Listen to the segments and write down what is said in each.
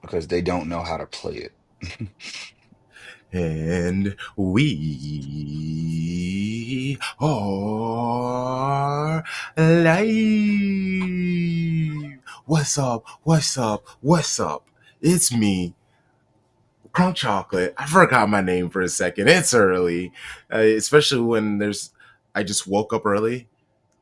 because they don't know how to play it. And we are live. What's up? What's up? What's up? It's me, Crunk Chocolate. I forgot my name for a second. It's early, especially when I just woke up early.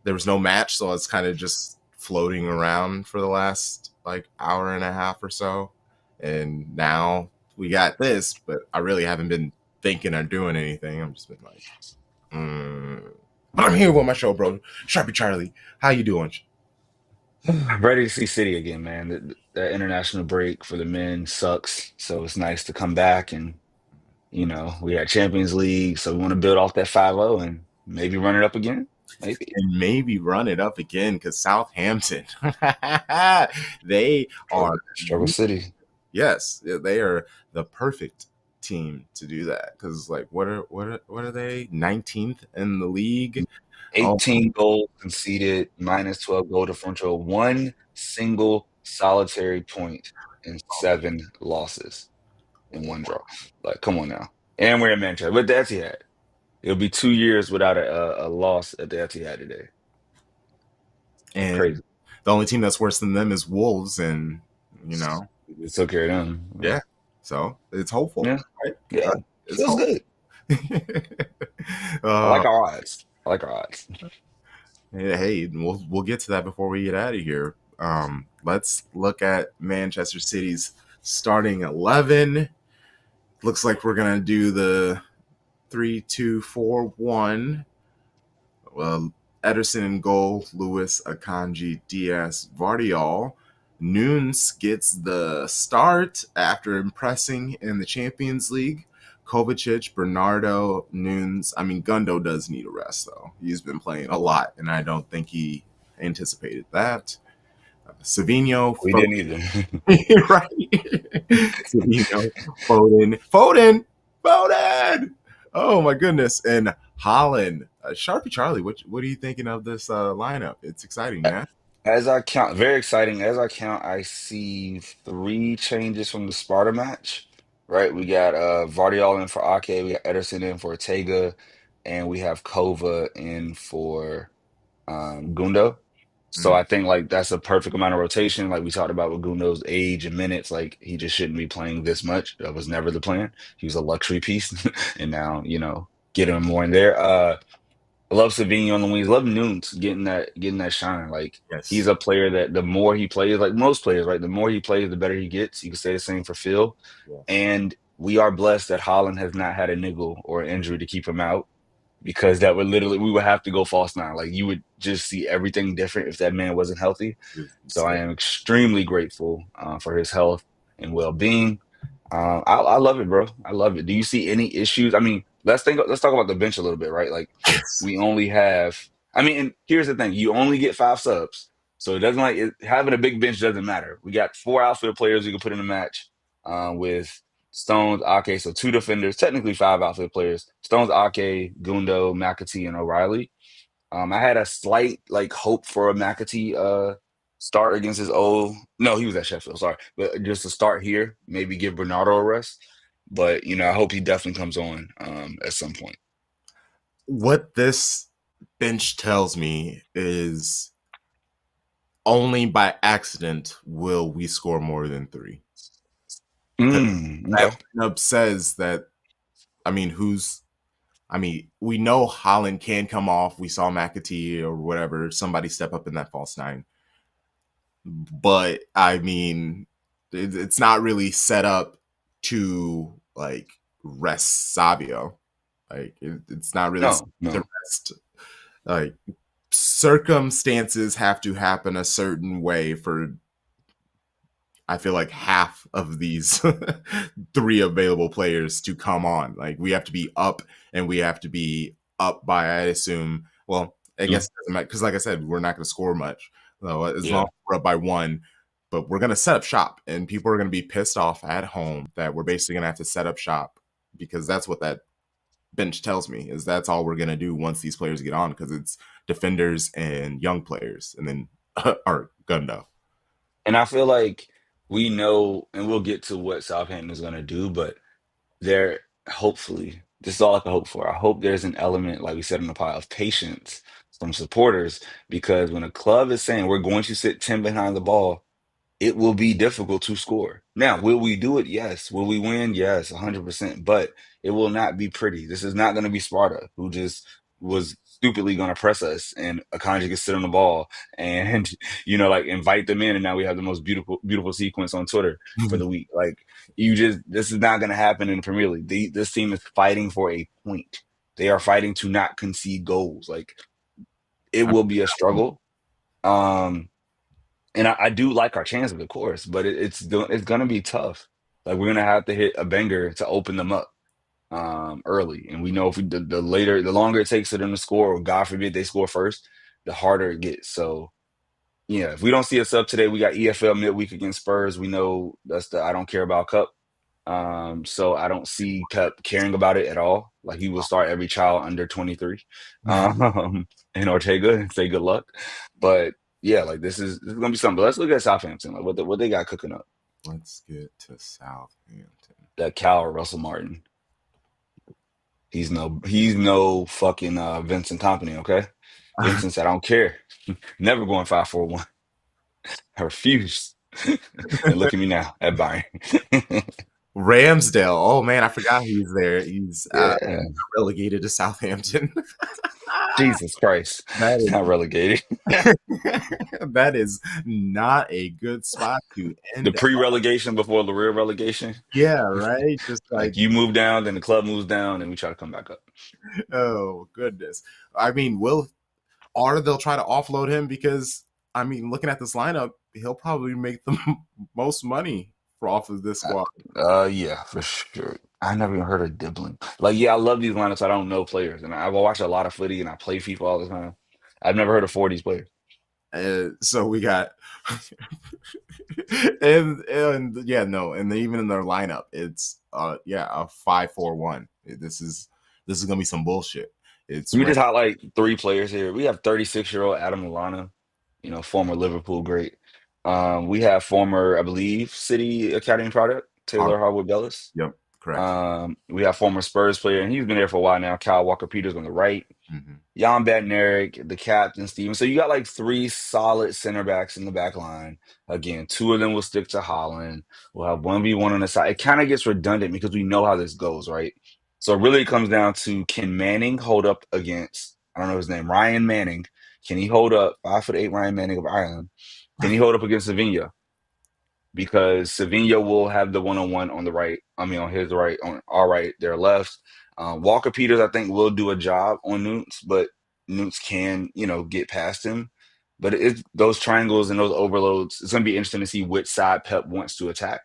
There was no match, so I was kind of just floating around for the last like hour and a half or so. And now we got this, but I really haven't been thinking or doing anything. I'm just been like, mm. But I'm here with my show, bro. Sharpie Charlie, how you doing? Ready to see City again, man. The international break for the men sucks, so it's nice to come back and we had Champions League, so we want to build off that 5-0 and maybe run it up again. Maybe. And maybe run it up again because Southampton, they are Struggle City. yes, they are the perfect team to do that because like what are they 19th in the league? Oh, 18 goals conceded, minus 12 goal differential, one single solitary point, and seven losses in one draw. Like, come on now. And we're in Manchester, but the Etihad. It'll be 2 years without a loss at the Etihad today. and Crazy. the only team that's worse than them is Wolves, and you know, It took care of them. yeah. So it's hopeful, Yeah. right? Yeah. It's Feels hopeful. good. I uh, like our odds. I like our odds. hey, we'll get to that before we get out of here. Let's look at Manchester City's starting 11. Looks like we're gonna do the 3-2-4-1. Well, Ederson in goal, Lewis, Akanji, Diaz, Vardiol. Nunes gets the start after impressing in the Champions League. Kovacic, Bernardo, Nunes. I mean, Gundo does need a rest, though. He's been playing a lot, and I don't think he anticipated that. Savinho, We didn't either. right? Savinho, Foden. Oh my goodness! And Holland, Sharpie Charlie. What are you thinking of this lineup? It's exciting, man. As I count, very exciting. As I count, I see three changes from the Sparta match. Right, we got Vardiol in for Ake, we got Ederson in for Ortega, and we have Kova in for Gundo. So Mm. I think like that's a perfect amount of rotation. Like we talked about with Gundo's age and minutes, like he just shouldn't be playing this much. That was never the plan. He was a luxury piece, and now get him more in there. I love Savinho on the wings. Love Nunes getting that shine. Like he's Yes. a player that the more he plays, like most players, right? The more he plays, the better he gets. You can say the same for Phil. Yes. And we are blessed that Holland has not had a niggle or an injury to keep him out because that would literally we would have to go false nine. Like you would just see everything different if that man wasn't healthy. So I am extremely grateful for his health and well being. I love it, bro. I love it. Do you see any issues? I mean, let's talk about the bench a little bit, right? Like Yes. we only have. I mean, and here's the thing: you only get five subs, so it doesn't having a big bench doesn't matter. We got four outfield players we can put in a match with Stones, Ake, so two defenders, technically five outfield players: Stones, Ake, Gundo, McAtee, and O'Reilly. I had a slight like hope for a McAtee start against his old. No, he was at Sheffield. Sorry, but just to start here, maybe give Bernardo a rest. But I hope he definitely comes on at some point. What this bench tells me is only by accident will we score more than three. Because that Okay. lineup says that. I mean, who's I mean, we know Holland can come off. We saw McAtee or whatever, somebody step up in that false nine. But I mean, it's not really set up to like rest Savio. Like it's not really No, to no. rest. Like circumstances have to happen a certain way for I feel like half of these three available players to come on. Like we have to be up and we have to be up by, I assume, well, I guess Two. it doesn't matter because, like I said, we're not going to score much. So as long Yeah. as we're up by one, but we're going to set up shop and people are going to be pissed off at home that we're basically going to have to set up shop because that's what that bench tells me is that's all we're going to do once these players get on because it's defenders and young players and then our Gundo. And I feel like we know, and we'll get to what Southampton is going to do, but there, hopefully, this is all I can hope for. I hope there's an element, like we said in the pod, of patience from supporters, because when a club is saying we're going to sit 10 behind the ball, it will be difficult to score. Now, will we do it? Yes. Will we win? Yes, 100%. But it will not be pretty. This is not going to be Sparta, who just was stupidly going to press us, and Akanji can sit on the ball and, like invite them in. And now we have the most beautiful, beautiful sequence on Twitter for the week. Like, this is not going to happen in the Premier League. This team is fighting for a point. They are fighting to not concede goals. Like, it will be a struggle. Um, and I do like our chances, of course, but it's gonna be tough. Like we're gonna have to hit a banger to open them up early, and we know if the longer it takes for them to score, or God forbid they score first, the harder it gets. So yeah, if we don't see a sub today, we got EFL midweek against Spurs. We know that's the I don't care about cup. So I don't see Pep caring about it at all. Like he will start every child under 23, in Ortega and say good luck. But yeah, like this is gonna be something. But let's look at Southampton. Like what they got cooking up. Let's get to Southampton. That Cal Russell Martin. He's no fucking Vincent Company, okay? Vincent said, I don't care. Never going 5-4-1. I refuse. And look at me now at Bayern. Ramsdale. Oh man, I forgot he's there. He's Yeah. relegated to Southampton. Jesus Christ. It's That not relegated. is that is not a good spot to The end. pre-relegation before the real relegation. Yeah, right. Just like, Like you move down, then the club moves down, and we try to come back up. oh goodness. I mean, will or they'll try to offload him because I mean, looking at this lineup, he'll probably make the most money for off of this squad. Yeah, for sure. I never even heard of Dibbling. Like, yeah, I love these lineups. I don't know players, and I watch a lot of footy, and I play FIFA all the time. I've never heard of 40s players. So we got and yeah, no, and even in their lineup, it's yeah, a 5-4-1. This is gonna be some bullshit. It's We just highlight three players here. We have 36-year-old Adam Lallana, former Liverpool great. We have former, I believe, City Academy product, Taylor Harwood-Bellis. Yep, correct. We have former Spurs player, and he's been there for a while now, Kyle Walker-Peters on the right. Mm-hmm. Jan Bednarik, the captain, Steven. So you got like three solid center backs in the back line. Again, two of them will stick to Holland. We'll have 1v1 on the side. It kind of gets redundant because we know how this goes, right? So really it comes down to can Manning hold up against, I don't know his name, Ryan Manning. Can he hold up 5'8" Ryan Manning of Ireland? Can he hold up against Savinho? Because Savinho will have the one-on-one on the right. I mean, on his right, on our right, their left. Walker Peters, I think, will do a job on Newts, but Newts can, get past him. But it's those triangles and those overloads. It's going to be interesting to see which side Pep wants to attack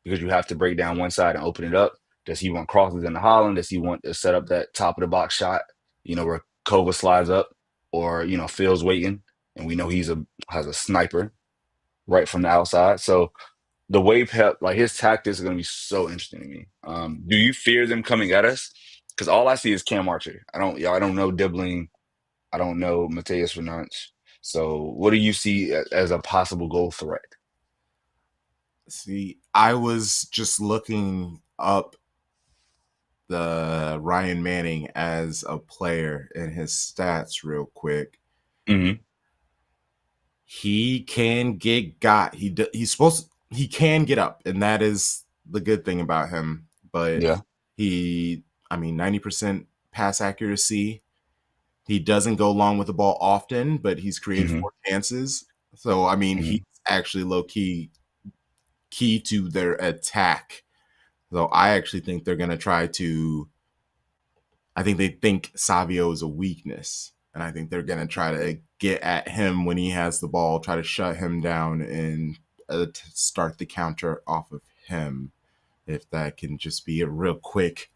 because you have to break down one side and open it up. Does he want crosses into Holland? Does he want to set up that top of the box shot, where Kova slides up or, Phil's waiting and we know has a sniper right from the outside. So the way Pep, like his tactics are going to be so interesting to me. Do you fear them coming at us? Because all I see is Cam Archer. I don't know Dibbling. I don't know Mateus Renanch. So what do you see as a possible goal threat? See, I was just looking up the Ryan Manning as a player and his stats real quick. Hmm. He can get got. He can get up, and that is the good thing about him. But Yeah. I mean, 90% pass accuracy. He doesn't go long with the ball often, but he's created Hmm. four chances. So I mean, he's Hmm. actually low key to their attack. So I actually think they're gonna try to. I think they think Savio is a weakness, and I think they're gonna try to get at him when he has the ball, try to shut him down, and start the counter off of him. If that can just be a real quick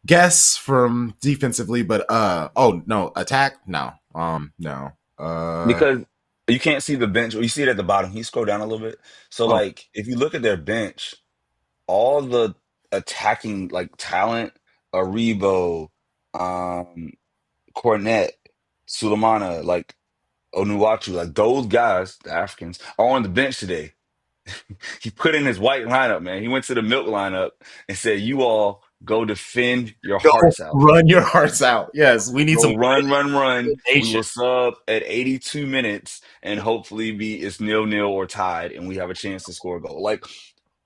guess from defensively, but oh no, attack no, no, Because you can't see the bench. Or you see it at the bottom. You scroll down a little bit. So oh like if you look at their bench, all the attacking like talent, Aribo, um, Cornet, Sulemana, like Onuachu, like those guys, the Africans, are on the bench today. He put in his white lineup, man. He went to the milk lineup and said, "You all go defend your Go hearts out. run your hearts out. Yes, we need some Go run, run, run. We nation. will sub at 82 minutes and hopefully be it's 0-0 or tied, and we have a chance to score a goal." Like,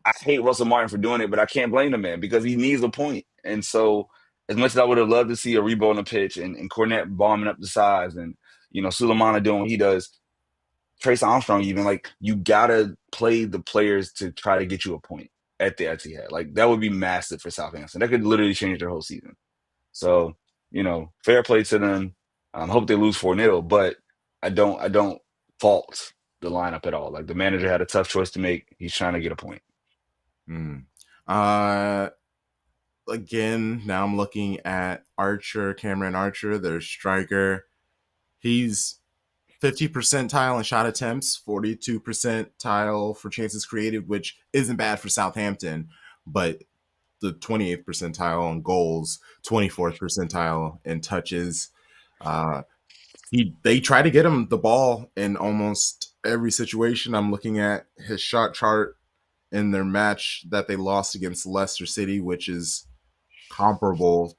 I hate Russell Martin for doing it, but I can't blame the man because he needs a point. And so, as much as I would have loved to see a Rebo on the pitch and Cornette bombing up the sides and Sulemana doing what he does, Trace Armstrong even like you gotta play the players to try to get you a point at the Etihad. Like that would be massive for Southampton. That could literally change their whole season. So, fair play to them. Hope they lose 4-0, but I don't fault the lineup at all. Like the manager had a tough choice to make. He's trying to get a point. Mm. Uh, Again, now I'm looking at Archer, Cameron Archer, their striker. He's 50 percentile in shot attempts, 42 percentile for chances created, which isn't bad for Southampton, but the 28th percentile on goals, 24th percentile in touches. Uh, they try to get him the ball in almost every situation. I'm looking at his shot chart in their match that they lost against Leicester City, which is comparable.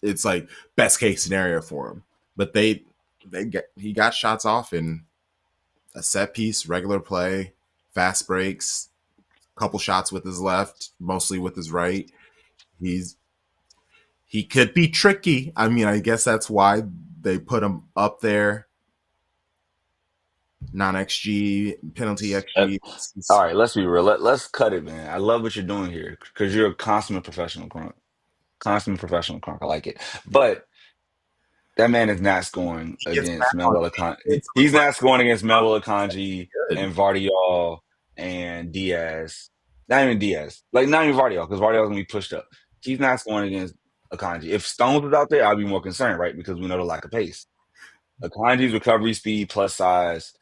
It's like best case scenario for him, but he got shots off in a set piece, regular play, fast breaks, couple shots with his left, mostly with his right. He's he could be tricky. I mean, I guess that's why they put him up there. Non XG, penalty Uh, XG. all right, let's be real. Let's cut it, man. I love what you're doing here because you're a consummate professional, Crunk. Consummate professional, Crunk. I like it. But that man is not scoring He gets back against on Manuel Akanji. defense, so He's it's like not scoring against Manuel Akanji good. and Vardiol and Diaz. Not even Diaz. Like, not even Vardiol, because Vardiol's going to be pushed up. He's not scoring against Akanji. If Stones was out there, I'd be more concerned, right? Because we know the lack of pace. Akanji's recovery speed plus size,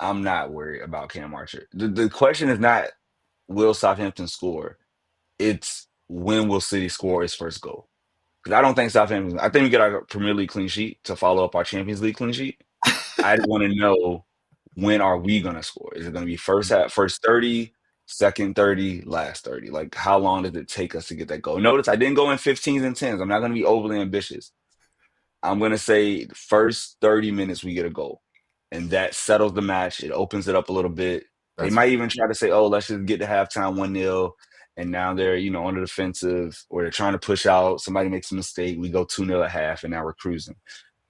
I'm not worried about Cam Archer. The question is not will Southampton score? It's when will City score its first goal? Because I don't think Southampton. I think we get our Premier League clean sheet to follow up our Champions League clean sheet. I want to know when are we gonna score? Is it gonna be first half, first 30, second 30, last 30? Like how long does it take us to get that goal? Notice I didn't go in 15s and 10s. I'm not gonna be overly ambitious. I'm gonna say first 30 minutes we get a goal. And that settles the match. It opens it up a little bit. They That's might even try to say, oh, let's just get to halftime 1-0. And now they're, on the defensive or they're trying to push out. Somebody makes a mistake. We go 2-0 at half and now we're cruising.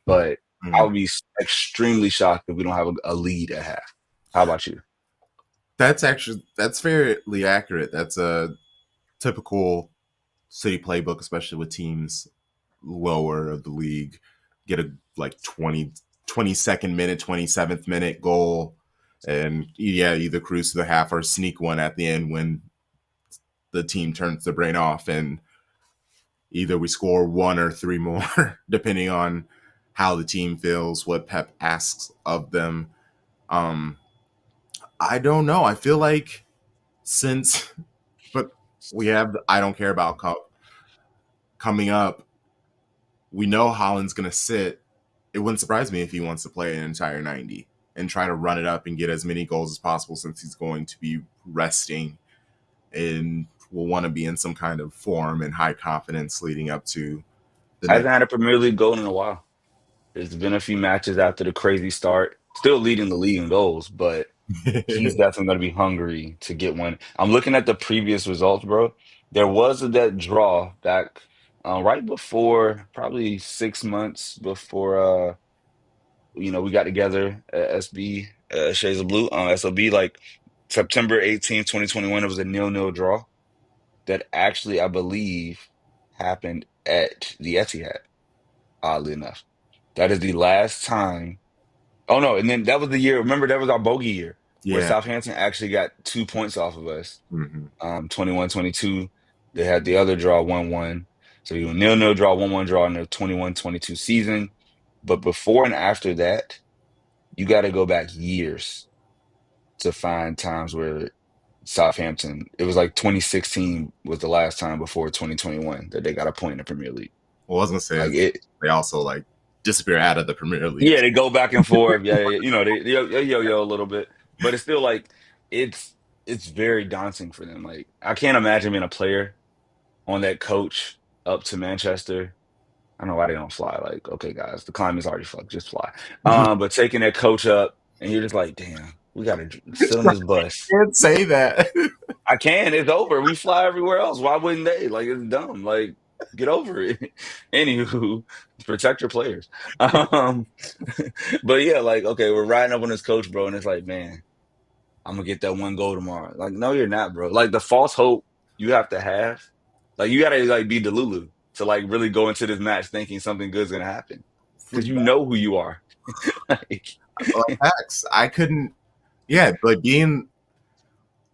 But I mm, would be extremely shocked if we don't have a lead at half. How about you? that's fairly accurate. That's a typical City playbook, especially with teams lower of the league. Get a like 22nd minute, 27th minute goal, and yeah, either cruise to the half or sneak one at the end when the team turns the brain off, and either we score one or three more, depending on how the team feels, what Pep asks of them. Um, I don't know. I feel like since, but we have the I don't care about Cup coming up, we know Holland's going to sit. It wouldn't surprise me if he wants to play an entire 90 and try to run it up and get as many goals as possible since he's going to be resting and will want to be in some kind of form and high confidence leading up to the I haven't next. had a Premier League goal in a while. There's been a few matches after the crazy start. Still leading the league in goals, but he's definitely going to be hungry to get one. I'm looking at the previous results, bro. There was that draw back right before, probably 6 months before, we got together at SB, Shades of Blue, SOB, like September 18th, 2021. It was a 0-0 draw that actually, I believe, happened at the Etihad, oddly enough. That is the last time. Oh no, and then that was the year. Remember, that was our bogey year where Yeah. Southampton actually got 2 points off of us. Hmm. 21-22. They had the other draw 1-1. So you 0-0 draw, 1-1 draw in the 21-22 season. But before and after that, you got to go back years to find times where Southampton, it was like 2016 was the last time before 2021 that they got a point in the Premier League. Well, I was gonna say Like it, they also like disappear out of the Premier League. yeah, they go back and forth. Yeah, yeah, they yo-yo a little bit, but it's still like it's it's very daunting for them. Like I can't imagine being a player on that coach up to Manchester. I don't know why they don't fly. Like, okay, guys, the climate's already fucked. Just fly. But taking that coach up, and you're just like, damn, we gotta sit on this bus. Can't say that. I can. It's over. We fly everywhere else. Why wouldn't they? Like, it's dumb. Like, get over it. Anywho, protect your players. Um, but yeah, like, okay, we're riding up on this coach, bro, and it's like, man, I'm gonna get that one goal tomorrow. Like, no, you're not, bro. Like the false hope you have to have, like you gotta like be Delulu to like really go into this match thinking something good's gonna happen because you know who you are. Like, Like Max, I couldn't. Yeah, like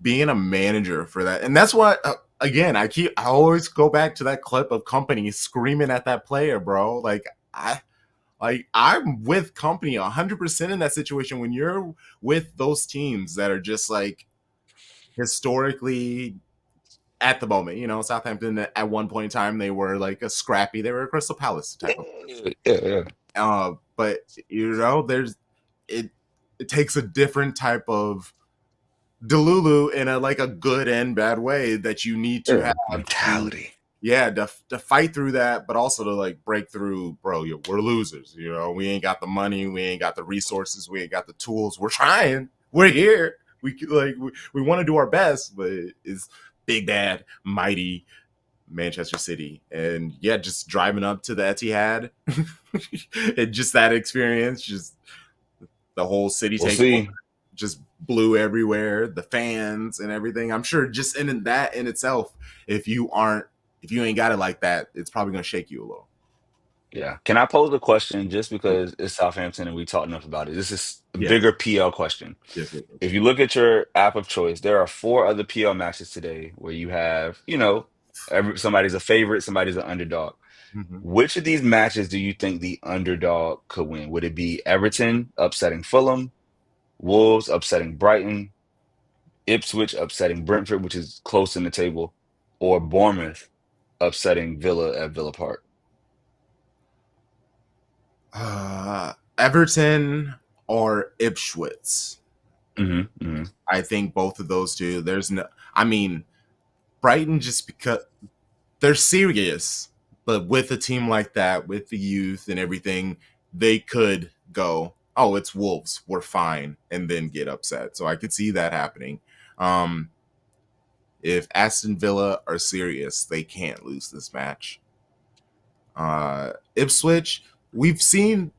being a manager for that, and that's what. Again, I always go back to that clip of Company screaming at that player, bro. I'm with Company 100% in that situation when you're with those teams that are just like historically at the moment. You know, Southampton at one point in time they were like a scrappy, they were a Crystal Palace type of. yeah, yeah, But you know, it it takes a different type of Delulu in a like a good and bad way that you need to yeah. have to, Mentality. yeah, to fight through that, but also to like break through, bro. We're losers. You know, we ain't got the money, we ain't got the resources, we ain't got the tools. We're trying. We're here. We want to do our best, but it's big bad mighty Manchester City, and yeah, just driving up to the Etihad, and just that experience, just the whole city We'll taking over, see. just blew everywhere, the fans and everything. I'm sure just in that in itself, if you ain't got it like that, it's probably gonna shake you a little. Yeah. Can I pose a question just because it's Southampton and we talked enough about it? This is a Yes, bigger PL question. yes, yes, yes. If you look at your app of choice, there are four other PL matches today where you have, somebody's a favorite, somebody's an underdog. Mm-hmm. Which of these matches do you think the underdog could win? Would it be Everton upsetting Fulham, Wolves upsetting Brighton, Ipswich upsetting Brentford, which is close in the table, or Bournemouth upsetting Villa at Villa Park? Everton or Ipswich. Hmm, hmm. I think both of those two. There's no. I mean, Brighton just because they're serious, but with a team like that, with the youth and everything, they could go, oh, it's Wolves, we're fine, and then get upset. So I could see that happening. Um, if Aston Villa are serious, they can't lose this match. Ipswich, we've seen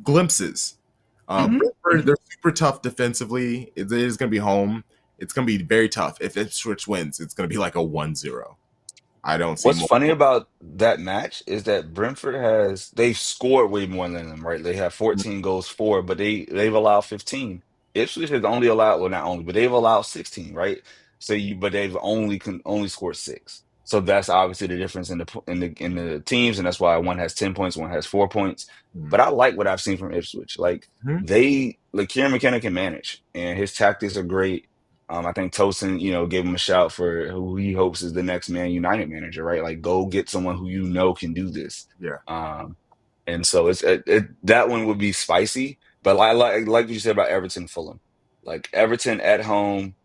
glimpses. Hmm, Brentford, hmm. they're super tough defensively. It is going to be home. It's going to be very tough. If Ipswich wins, it's going to be like a 1-0. I don't see What's more. funny about that match is that Brentford they've scored way more than them, right? They have 14 goals for, but they've allowed 15. Ipswich has only allowed, well, not only, but they've allowed 16, right? But they've only scored six. So that's obviously the difference in the teams, and that's why one has 10 points, one has 4 points. But I like what I've seen from Ipswich. Mhm. Kieran McKenna can manage, and his tactics are great. I think Tosin, gave him a shout for who he hopes is the next Man United manager, right? Like, go get someone who can do this. Yeah. Um, and so that one would be spicy, but like you said about Everton, Fulham, like Everton at home.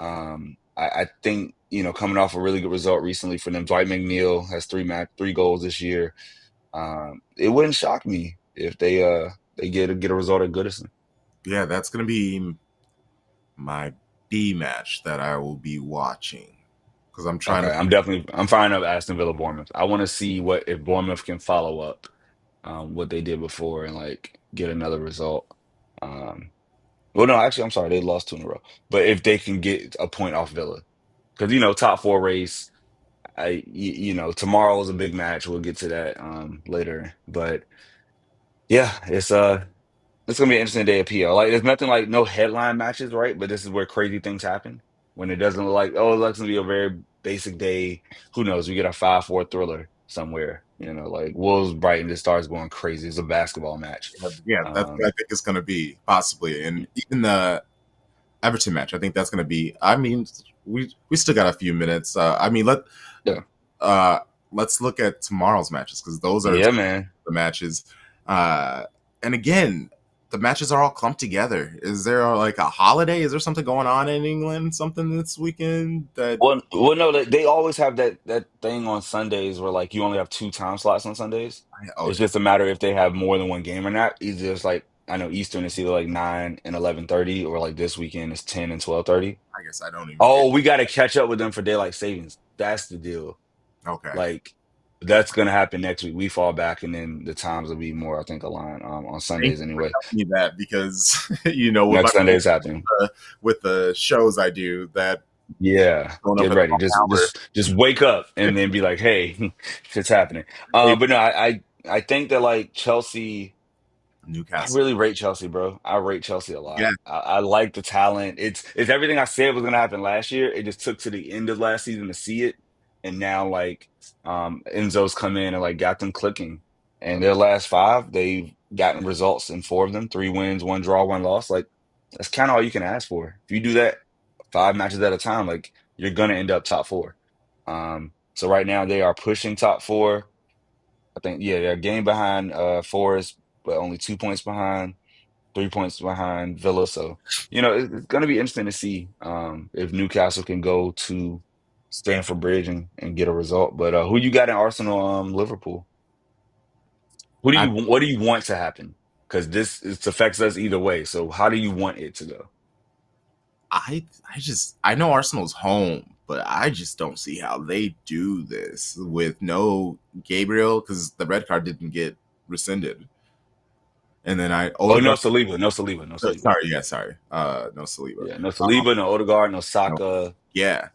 I think coming off a really good result recently for them. Dwight McNeil has three goals this year. It wouldn't shock me if they get a result at Goodison. Yeah, that's going to be my B match that I will be watching because I'm trying Okay, to. I'm firing up Aston Villa Bournemouth. I want to see what if Bournemouth can follow up what they did before and like get another result. Um, well, no, actually, I'm sorry, they lost two in a row. But if they can get a point off Villa, because top four race, tomorrow is a big match. We'll get to that later. But yeah, it's gonna be an interesting day of PL. Like, there's nothing like no headline matches, right? But this is where crazy things happen when it doesn't look like, oh, it looks gonna be a very basic day. Who knows? We get a 5-4 thriller somewhere. Like Wolves Brighton just starts going crazy. It's a basketball match. Yeah, that's what I Um, think it's going to be possibly, and even the Everton match. I think that's going to be. I mean, we still got a few minutes. I mean, yeah, uh, let's look at tomorrow's matches because those are yeah, man. the matches. Uh, and again, the matches are all clumped together. Is there like a holiday? Is there something going on in England? Something this weekend that? Well, no, they always have that thing on Sundays where like you only have two time slots on Sundays. Oh It's yeah, just a matter if they have more than one game or not. It's just like I know Eastern is either like 9 and 11:30, or like this weekend is 10 and 12:30. I guess I don't even get. Oh, we got to catch up with them for daylight savings. That's the deal. Okay, Like that's gonna happen next week. We fall back, and then the times will be more, I think, aligned on thank Sundays you for anyway. telling me that because with Next Sunday is happening. with the shows I do that Yeah, going up get at the ready. wrong hour. Just wake up and then be like, hey, shit's happening. Hey, But no, I think that like Chelsea. I Newcastle. really rate Chelsea, bro. I rate Chelsea a Yeah, lot. I like the talent. It's everything I said was gonna happen last year. It just took to the end of last season to see it, and now like Enzo's come in and like got them clicking. And their last five, they've gotten results in four of them: 3 wins, one draw, one loss. Like that's kind of all you can ask for. If you do that 5 matches at a time, like you're gonna end up top four. So right now they are pushing top four. I think yeah, they're a game behind Forest, but only 2 points behind, 3 points behind Villa. So it's going to be interesting to see if Newcastle can go to Stamford Bridge and get a result. But who you got in Arsenal, Liverpool? I What do you want to happen? Because this affects us either way. So how do you want it to go? I know Arsenal's home, but I just don't see how they do this with no Gabriel because the red card didn't get rescinded, and then I Oh, no Odegaard. Saliba, no Saliba, no Saliba. Sorry, yeah, sorry. No Saliba. Yeah, no Saliba, no Odegaard, no No, Saka. yeah,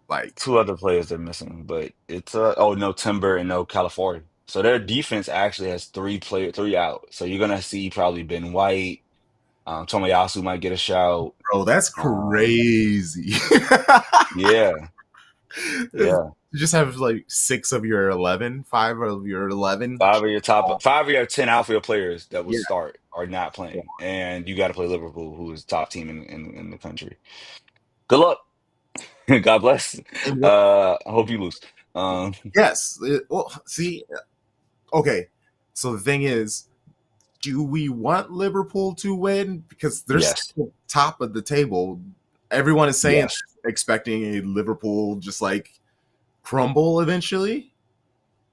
like Two other players they're missing, but it's oh, no Timber and no California. So their defense actually has three out. So you're gonna see probably Ben White, Tomiyasu might get a shout. bro, that's Um, crazy. yeah, yeah. You just have like six of your 11, five of your 11. Five of your 10 outfield players that would Yeah. start are not playing, and you got to play Liverpool, who is top team in the country. Good luck. God bless. And what, I hope you lose. Um, yes. Well, see, okay. So the thing is, do we want Liverpool to win? Because they're yes, still top of the table. Everyone is saying yes. expecting a Liverpool just like crumble eventually.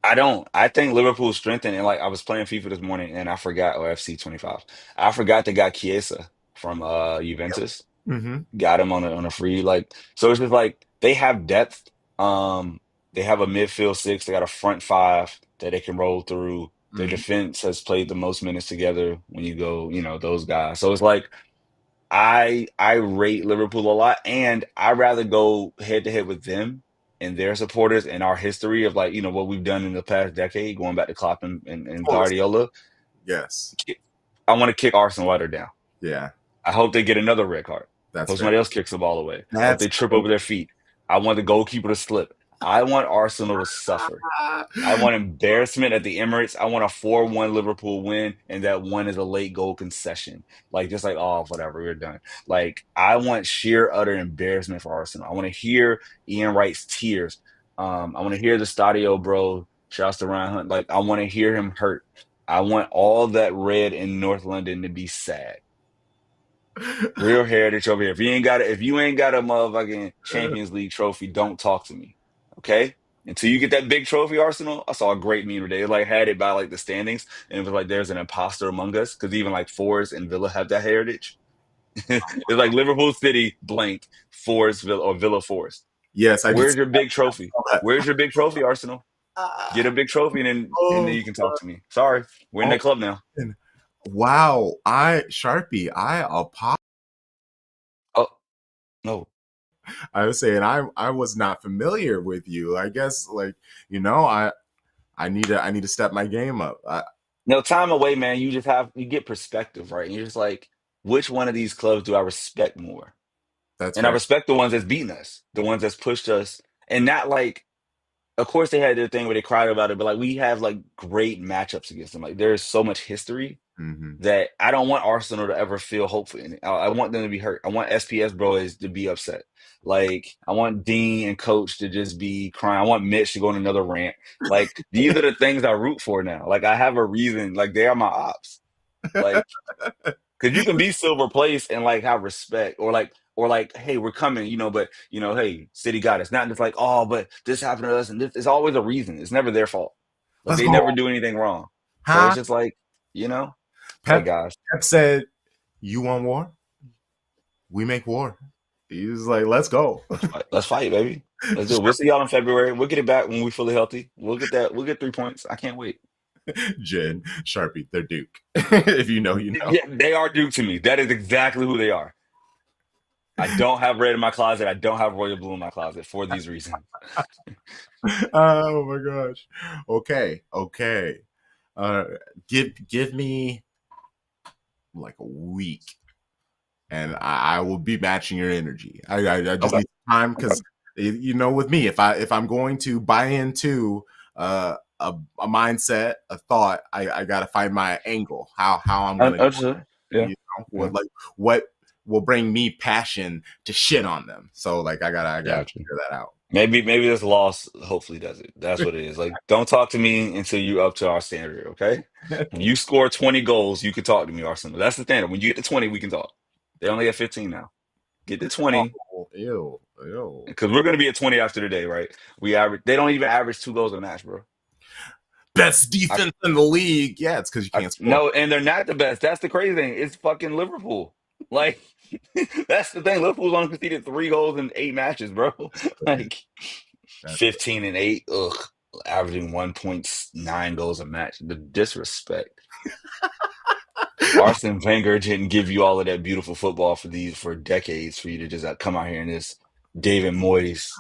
I don't. I think Liverpool's strengthened, and like I was playing FIFA this morning, and I forgot, or FC 25. I forgot they got Chiesa from Juventus. Mm-hmm. Got him on a free. Like so, it's just like they have depth. Um, they have a midfield six. They got a front five that they can roll through. Their Mm-hmm. defense has played the most minutes together when you go, those guys. So it's like I rate Liverpool a lot, and I rather go head to head with them and their supporters and our history of like what we've done in the past decade, going back to Klopp Of and course. Guardiola. Yes. I want to kick Arsenal while they're down. Yeah. I hope they get another red card. That's Hope fair. somebody else kicks the ball away. I hope That's they trip over their feet. I want the goalkeeper to slip. I want Arsenal to suffer. I want embarrassment at the Emirates. I want a 4-1 Liverpool win, and that one is a late goal concession. Like, just like, oh, whatever, we're done. Like, I want sheer, utter embarrassment for Arsenal. I want to hear Ian Wright's tears. I want to hear the Stadio, bro. Shouts to Ryan Hunt. Like, I want to hear him hurt. I want all that red in North London to be sad. Real heritage over here. If you ain't got a motherfucking Champions League trophy, don't talk to me. Okay? Until you get that big trophy, Arsenal. I saw a great meme today. It like had it by like the standings, and it was like there's an imposter among us because even like Forest and Villa have that heritage. It's like Liverpool City blank Forest Villa or Villa Forest. Yes, I did Where's see your big trophy? that. Where's your big trophy, Arsenal? Get a big trophy, and then Oh, you can talk to me. Sorry, we're in oh, that club now. wow. I Sharpie. Oh no. I was saying I was not familiar with you. I guess like I need to step my game up. No, time away, man. You get perspective, right? And you're just like, which one of these clubs do I respect more? That's And I fair. respect the ones that's beaten us, the ones that's pushed us, and not like, of course they had their thing where they cried about it, but like we have like great matchups against them. Like there is so much history Hmm. that I don't want Arsenal to ever feel hopeful in it. I want them to be hurt. I want SPS bros to be upset. Like I want Dean and Coach to just be crying. I want Mitch to go on another rant. Like these are the things I root for now. Like I have a reason. Like they are my ops. Like, because you can be silver place and like have respect, or like, hey, we're coming, but hey, City got us. Not just like, oh, but this happened to us, and this, it's always a reason. It's never their fault. Like Let's they go. never do anything wrong. So it's Huh? just like, you know, hey Pep, guys, Pep said, "You want war? We make war." He was like, "Let's go." let's fight, baby. Let's do it. We'll see y'all in February. We'll get it back when we're fully healthy. We'll get that. We'll get 3 points. I can't wait. Jen, Sharpie, they're Duke. If you know, you know. Yeah, they are Duke to me. That is exactly who they are. I don't have red in my closet. I don't have royal blue in my closet for these reasons. Oh my gosh. Okay, okay. Uh, give me like a week, and I will be matching your energy. I just Okay. need time Okay. because with me, if I'm going to buy into a mindset, a thought, I got to find my angle. How I'm gonna, Understood. Yeah. what Yeah. like what will bring me passion to shit on them. So like I gotta Gotcha. figure that out. Maybe this loss hopefully does it. That's what it is. Like, don't talk to me until you're up to our standard, okay? When you score 20 goals, you can talk to me, Arsenal. That's the standard. When you get to 20, we can talk. They only have 15 now. Get to 20, Oh, ew, ew. because we're gonna be at 20 after today, right? They don't even average 2 goals a match, bro. Best I, defense in the league. Yeah, it's because you can't score. no, and they're not the best. That's the crazy thing. It's fucking Liverpool. Like, that's the thing. Liverpool's only conceded 3 goals in 8 matches, bro. That's crazy. Like, That's 15 and 8, ugh, averaging 1.9 goals a match. The disrespect. Arsene Wenger didn't give you all of that beautiful football for decades for you to just come out here in this David Moyes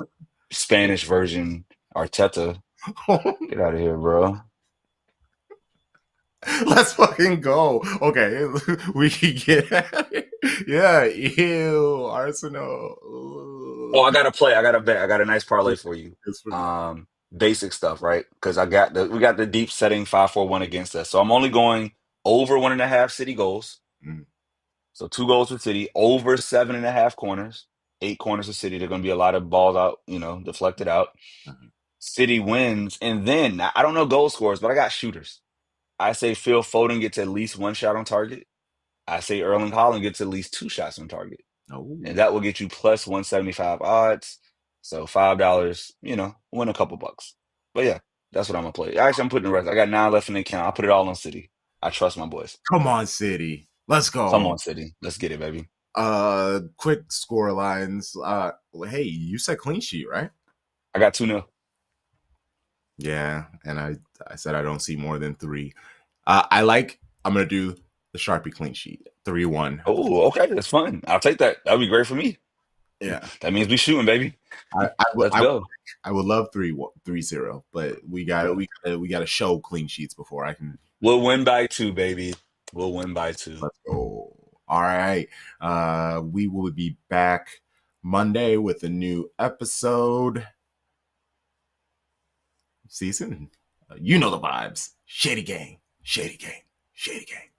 Spanish version Arteta. Get out of here, bro. Let's fucking go. Okay, we can get. Yeah, ew, Arsenal. Oh, Ugh. I got to play. I got to bet. I got a nice parlay for you. It's for me. Basic stuff, right? Because we got the deep setting 5-4-1 against us. So I'm only going over 1.5 City goals. Mm, So 2 goals for City, over 7.5 corners, 8 corners for City. There are going to be a lot of balls out, deflected out. mhm. City wins, and then I don't know goal scorers, but I got shooters. I say Phil Foden gets at least 1 shot on target. I say Erling Haaland gets at least 2 shots on target, Oh, and that will get you plus 175 odds. So $5, win a couple bucks. But yeah, that's what I'm gonna play. Actually, I'm putting the rest. I got 9 left in the account. I'll put it all on City. I trust my boys. come on, City. Let's Come go. on, City. Let's get it, baby. Quick score lines. Hey, you said clean sheet, right? I got 2-0. Yeah, and I said I don't see more than three. I'm gonna do the Sharpie clean sheet 3-1. Oh, okay, that's fun. I'll take that. That'd be great for me. Yeah, That means we shooting, baby. I I, would- Let's I, would- go. I would love 3-0, but Yeah. we got to show clean sheets before I can. We'll win by 2, baby. We'll win by 2. Let's go. All right. We will be back Monday with a new episode. See you soon. You know the vibes. Shady gang, shady gang, shady gang.